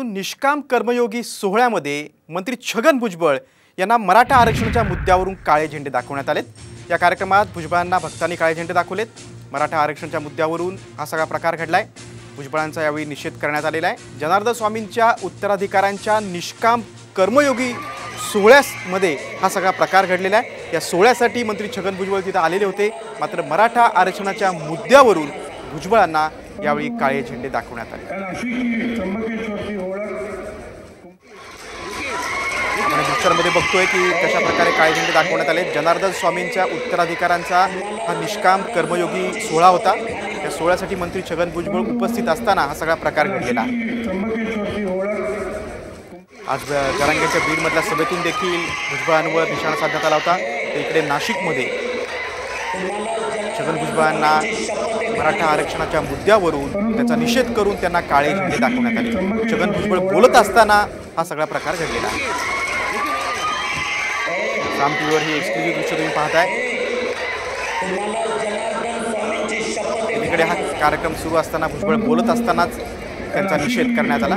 निष्काम कर्मयोगी सोहळ्यामध्ये मंत्री छगन भुजबळ यांना मराठा आरक्षणाच्या मुद्द्यावरून काळे झेंडे दाखवण्यात आलेत। या कार्यक्रमात भुजबळांना भक्तांनी काळे झेंडे दाखवलेत। मराठा आरक्षणाच्या मुद्द्यावरून हा सगळा प्रकार घडलाय। भुजबळांचा यावेळी निषेध करण्यात आलेला आहे। जनार्दन स्वामींच्या उत्तराधिकाऱ्यांच्या निष्काम कर्मयोगी सोहळ्यामध्ये हा सगळा प्रकार घडलेला आहे। या सोहळ्यासाठी मंत्री छगन भुजबळ तिथे आलेले होते, मात्र मराठा आरक्षणाच्या मुद्द्यावरून भुजबळांना यावेळी काळे झेंडे दाखवण्यात आले। आपण पिक्चरमध्ये बघतोय की कशा प्रकारे काळे झेंडे दाखवण्यात आले। जनार्दन स्वामींच्या उत्तराधिकाऱ्यांचा हा निष्काम कर्मयोगी सोहळा होता। या सोहळ्यासाठी मंत्री छगन भुजबळ उपस्थित असताना हा सगळा प्रकार घडलेला आहे। आज जरांगेच्या बीडमधल्या सभेतून देखील भुजबळांवर निशाणा साधण्यात आला होता। तर इकडे नाशिकमध्ये छगन भुजबळांना मराठा आरक्षणाच्या मुद्द्यावरून त्याचा निषेध करून त्यांना काळे झेंडे दाखवण्यात आले। छगन भुजबळ बोलत असताना हा सगळा प्रकार घडलेला आहे। राम टीव्हीवर ही एक्सक्लुझिव्ह दृश्य तुम्ही पाहताय। एकीकडे हा कार्यक्रम सुरू असताना भुजबळ बोलत असतानाच त्यांचा निषेध करण्यात आला।